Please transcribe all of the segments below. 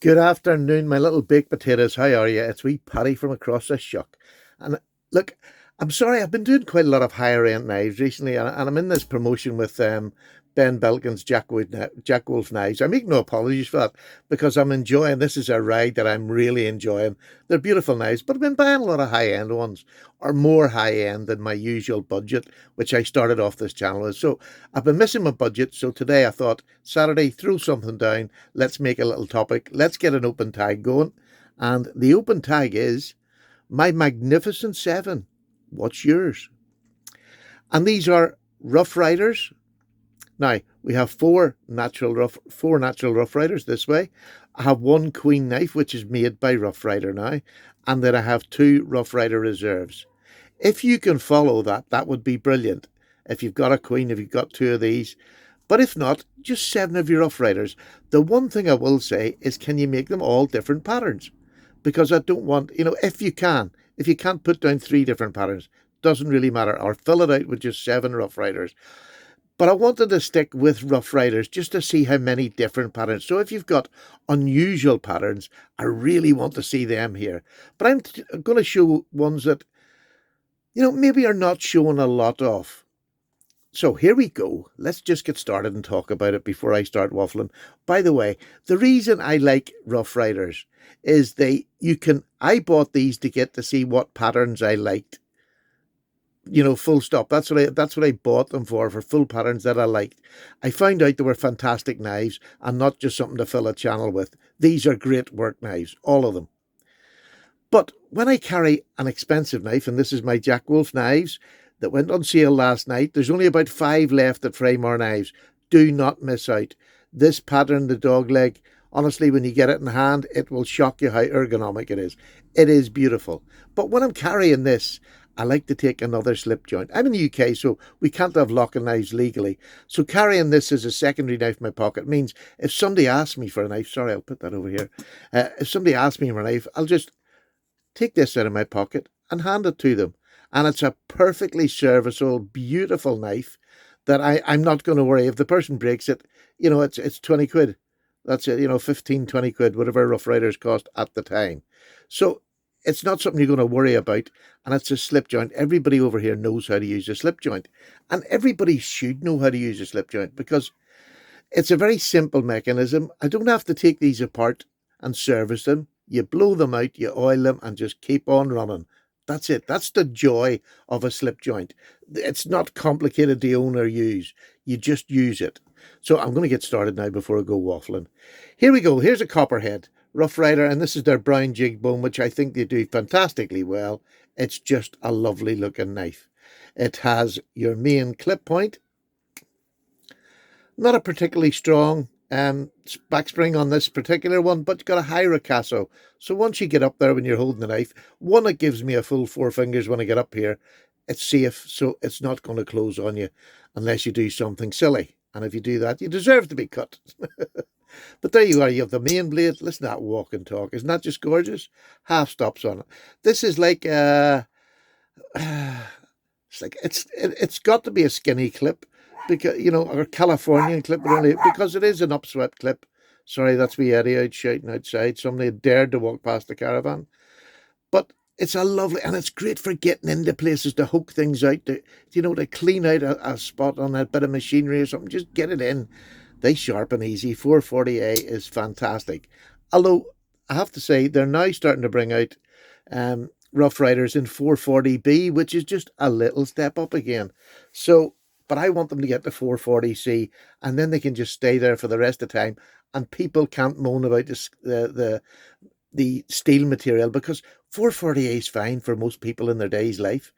Good afternoon, my little baked potatoes. How are you? It's wee Paddy from across the shuck. And look, I'm sorry, I've been doing quite a lot of higher end knives recently, and I'm in this promotion with Ben Belkin's Jack Wolf knives. I make no apologies for that because I'm enjoying this is a ride that I'm really enjoying. They're beautiful knives, but I've been buying a lot of high end ones, or more high end than my usual budget, which I started off this channel with. So I've been missing my budget. So today I thought Saturday, throw something down. Let's make a little topic. Let's get an open tag going. And the open tag is my Magnificent Seven. What's yours? And these are Rough Riders. Now, we have four natural Rough Riders this way. I have one Queen knife, which is made by Rough Rider now. And then I have two Rough Rider reserves. If you can follow that, that would be brilliant. If you've got a Queen, if you've got two of these, but if not, just seven of your Rough Riders. The one thing I will say is, can you make them all different patterns? Because I don't want, if you can't put down three different patterns, doesn't really matter, or fill it out with just seven Rough Riders. But I wanted to stick with Rough Riders just to see how many different patterns. So if you've got unusual patterns, I really want to see them here. But I'm going to show ones that, maybe are not shown a lot of. So here we go. Let's just get started and talk about it before I start waffling. By the way, the reason I like Rough Riders is I bought these to get to see what patterns I liked. Full stop. That's what I bought them for full patterns that I liked. I found out they were fantastic knives and not just something to fill a channel with. These are great work knives, all of them. But when I carry an expensive knife, and this is my Jack Wolf knives that went on sale last night, there's only about 5 left at Fraymore Knives. Do not miss out. This pattern, the dog leg, honestly, when you get it in hand, it will shock you how ergonomic it is. It is beautiful. But when I'm carrying this, I like to take another slip joint. I'm in the UK, so we can't have locking knives legally. So carrying this as a secondary knife in my pocket means if somebody asks me for a knife, sorry, I'll put that over here. If somebody asks me for a knife, I'll just take this out of my pocket and hand it to them. And it's a perfectly serviceable, beautiful knife that I'm not going to worry. If the person breaks it, it's 20 quid. That's it, 15, 20 quid, whatever Rough Riders cost at the time. So it's not something you're going to worry about. And it's a slip joint. Everybody over here knows how to use a slip joint. And everybody should know how to use a slip joint because it's a very simple mechanism. I don't have to take these apart and service them. You blow them out, you oil them, and just keep on running. That's it. That's the joy of a slip joint. It's not complicated to own or use. You just use it. So I'm going to get started now before I go waffling. Here we go. Here's a Copperhead Rough Rider, and this is their brown jig bone, which I think they do fantastically well. It's just a lovely looking knife. It has your main clip point. Not a particularly strong backspring on this particular one, but you've got a high ricasso. So once you get up there when you're holding the knife, one, it gives me a full 4 fingers when I get up here. It's safe, so it's not going to close on you unless you do something silly. And if you do that, you deserve to be cut. But there you are. You have the main blade. Listen to that walk and talk. Isn't that just gorgeous? Half stops on it. This is like it's got to be a skinny clip because or Californian clip, really, because it is an upswept clip. Sorry, that's me Eddie out shouting outside. Somebody dared to walk past the caravan, but it's a lovely, and it's great for getting into places to hook things out, to clean out a spot on a bit of machinery or something. Just get it in. They sharpen easy. 440A is fantastic. Although I have to say they're now starting to bring out Rough Riders in 440B, which is just a little step up again. So, but I want them to get to 440C, and then they can just stay there for the rest of the time, and people can't moan about the steel material because 440A is fine for most people in their day's life,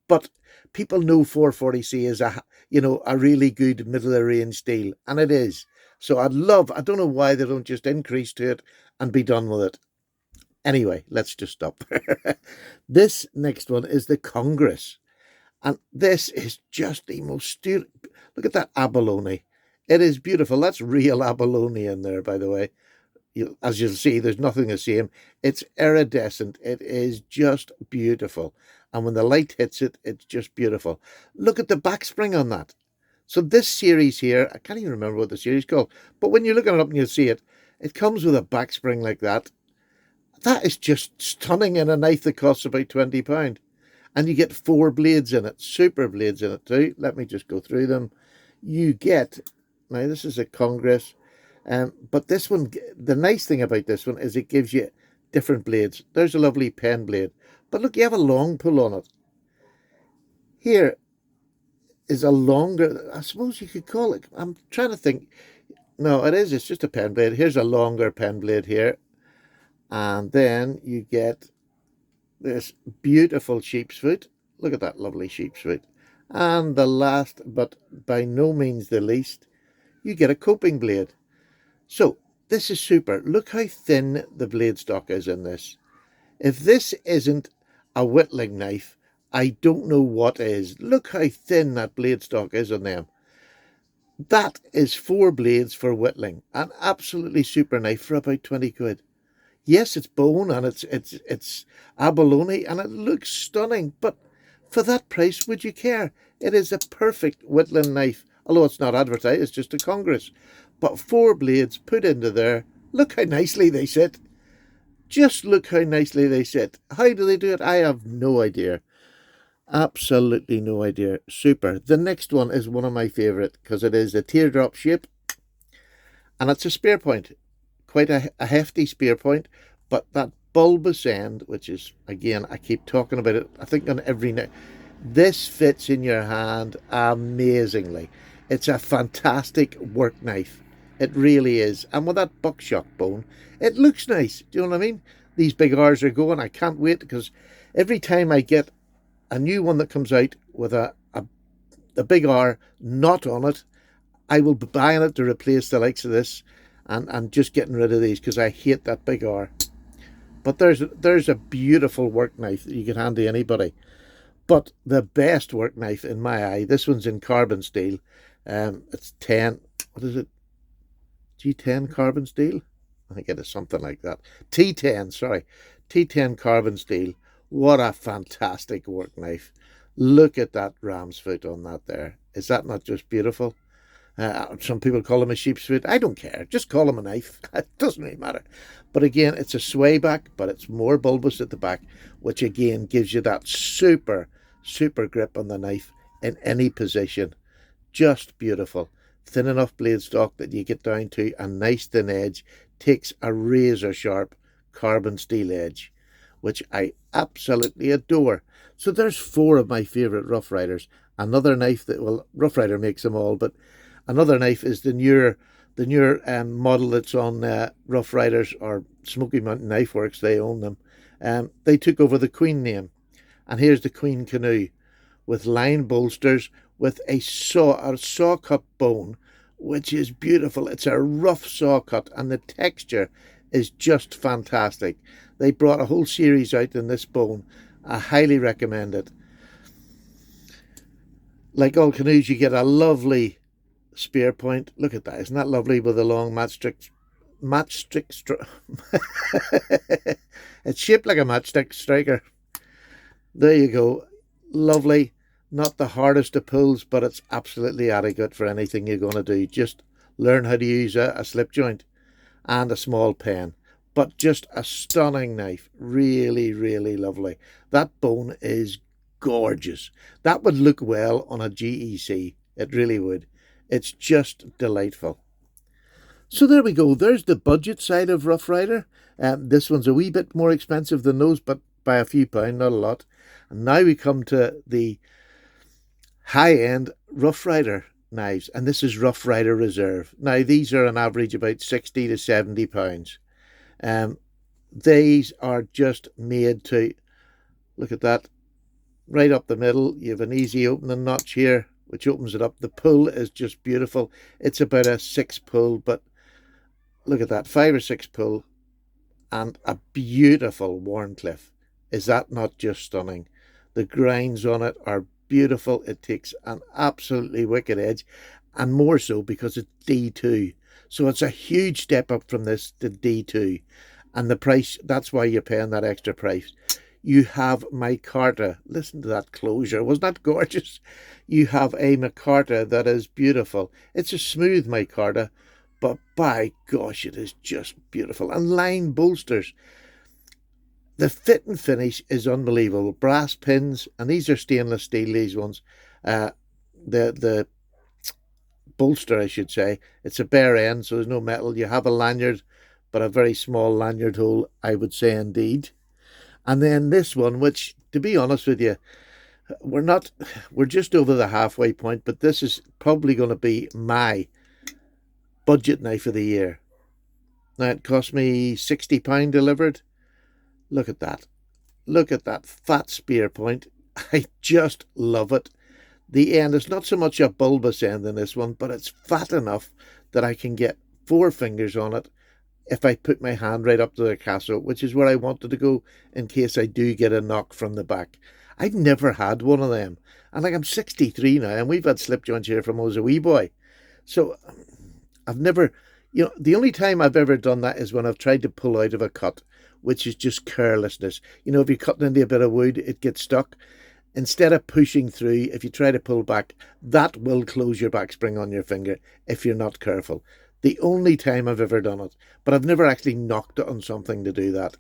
but people know 440C is a really good middle of the range steel, and it is. So I don't know why they don't just increase to it and be done with it. Anyway, let's just stop there. This next one is the Congress. And this is just the most look at that abalone. It is beautiful. That's real abalone in there, by the way. As you'll see, there's nothing the same. It's iridescent. It is just beautiful. And when the light hits it, it's just beautiful. Look at the backspring on that. So this series here, I can't even remember what the series is called, but when you look at it up and you'll see it, It comes with a back spring like that. That is just stunning in a knife that costs about £20. And you get 4 blades in it, super blades in it too. Let me just go through them. You get, now this is a Congress, but this one, the nice thing about this one is it gives you different blades. There's a lovely pen blade, but look, you have a long pull on it. Here is a longer, I suppose you could call it, I'm trying to think. No, it's just a pen blade. Here's a longer pen blade here. And then you get this beautiful sheep's foot. Look at that lovely sheep's foot. And the last, but by no means the least, you get a coping blade. So this is super. Look how thin the blade stock is in this. If this isn't a whittling knife, I don't know what is. Look how thin that blade stock is on them. That is 4 blades for whittling. An absolutely super knife for about 20 quid. Yes, it's bone and it's abalone and it looks stunning, but for that price, would you care? It is a perfect whittling knife, although it's not advertised, it's just a Congress. But 4 blades put into there. Look how nicely they sit. Just look how nicely they sit. How do they do it? I have no idea. Absolutely no idea. Super. The next one is one of my favourite because it is a teardrop shape and it's a spear point. Quite a hefty spear point, but that bulbous end, which is, again, I keep talking about it, I think on every night, this fits in your hand amazingly. It's a fantastic work knife. It really is. And with that buckshot bone, it looks nice. Do you know what I mean? These big R's are going. I can't wait because every time I get a new one that comes out with a big R not on it, I will be buying it to replace the likes of this. And just getting rid of these because I hate that big R. But there's a beautiful work knife that you can hand to anybody. But the best work knife in my eye, this one's in carbon steel. It's 10, what is it? G10 carbon steel? I think it is something like that. T10, sorry. T10 carbon steel. What a fantastic work knife. Look at that ram's foot on that there. Is that not just beautiful? Some people call them a sheep's foot. I don't care. Just call them a knife. It doesn't really matter. But again, it's a sway back, but it's more bulbous at the back, which again gives you that super, super grip on the knife in any position. Just beautiful. Thin enough blade stock that you get down to a nice thin edge. Takes a razor sharp carbon steel edge, which I absolutely adore. So there's 4 of my favourite Rough Riders. Another knife that, well, Rough Rider makes them all, but another knife is the newer model that's on Rough Riders or Smoky Mountain Knife Works. They own them. They took over the Queen name. And here's the Queen Canoe with line bolsters with a saw cut bone, which is beautiful. It's a rough saw cut and the texture is just fantastic. They brought a whole series out in this bone. I highly recommend it. Like all canoes, you get a lovely spear point. Look at that. Isn't that lovely with a long matchstick it's shaped like a matchstick striker. There you go. Lovely. Not the hardest of pulls, but it's absolutely adequate for anything you're going to do. Just learn how to use a slip joint and a small pen. But just a stunning knife. Really, really lovely. That bone is gorgeous. That would look well on a GEC. It really would. It's just delightful. So there we go. There's the budget side of Rough Rider. This one's a wee bit more expensive than those, but by a few pounds, not a lot. And now we come to the high-end Rough Rider knives, and this is Rough Rider Reserve. Now, these are on average about £60 to £70. These are just made to, look at that, right up the middle. You have an easy opening notch here, which opens it up. The pull is just beautiful. It's about a 6 pull, but look at that, 5 or 6 pull, and a beautiful Wharncliffe. Is that not just stunning? The grinds on it are beautiful. It takes an absolutely wicked edge, and more so because it's D2. So it's a huge step up from this to D2. And the price, that's why you're paying that extra price. You have micarta. Listen to that closure. Wasn't that gorgeous? You have a micarta that is beautiful. It's a smooth micarta, but by gosh, it is just beautiful. And line bolsters. The fit and finish is unbelievable. Brass pins, and these are stainless steel, these ones. Uh, the bolster, I should say. It's a bare end, so there's no metal. You have a lanyard, but a very small lanyard hole, I would say indeed. And then this one, which, to be honest with you, we're not, we're just over the halfway point, but this is probably going to be my budget knife of the year. Now, it cost me £60 delivered. Look at that. Look at that fat spear point. I just love it. The end is not so much a bulbous end in this one, but it's fat enough that I can get 4 fingers on it if I put my hand right up to the castle, which is where I wanted to go in case I do get a knock from the back. I've never had one of them. And like I'm 63 now, and we've had slip joints here from I was a wee boy. So I've never, the only time I've ever done that is when I've tried to pull out of a cut, which is just carelessness. If you're cutting into a bit of wood, it gets stuck. Instead of pushing through, if you try to pull back, that will close your back spring on your finger if you're not careful. The only time I've ever done it, but I've never actually knocked it on something to do that.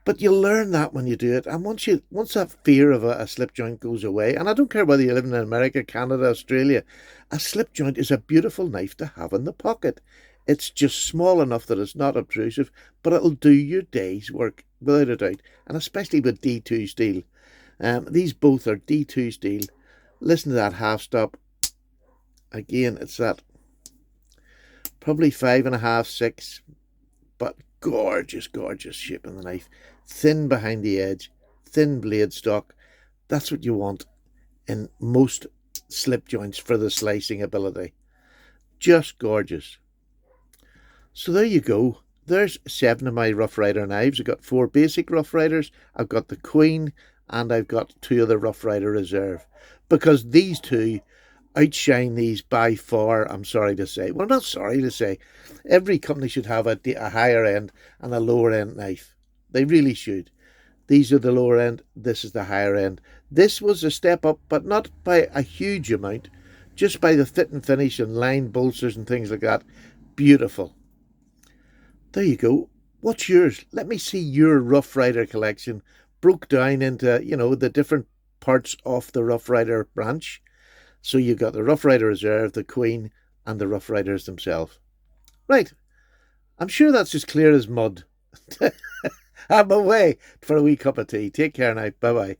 But you learn that when you do it, and once that fear of a slip joint goes away, and I don't care whether you live in America, Canada, Australia, a slip joint is a beautiful knife to have in the pocket. It's just small enough that it's not obtrusive, but it'll do your day's work without a doubt, and especially with D2 steel. These both are D2 steel. Listen to that half stop. Again, it's that probably 5.5, 6, but gorgeous, gorgeous shape in the knife. Thin behind the edge, thin blade stock. That's what you want in most slip joints for the slicing ability. Just gorgeous. So there you go. There's 7 of my Rough Rider knives. I've got 4 basic Rough Riders. I've got the Queen, and I've got 2 of the Rough Rider Reserve. Because these 2 outshine these by far, I'm sorry to say. Well, not sorry to say. Every company should have a higher end and a lower end knife. They really should. These are the lower end. This is the higher end. This was a step up, but not by a huge amount. Just by the fit and finish and line bolsters and things like that. Beautiful. There you go. What's yours? Let me see your Rough Rider collection broke down into, the different parts of the Rough Rider branch. So you've got the Rough Rider Reserve, the Queen, and the Rough Riders themselves. Right. I'm sure that's as clear as mud. I'm away for a wee cup of tea. Take care now. Bye-bye.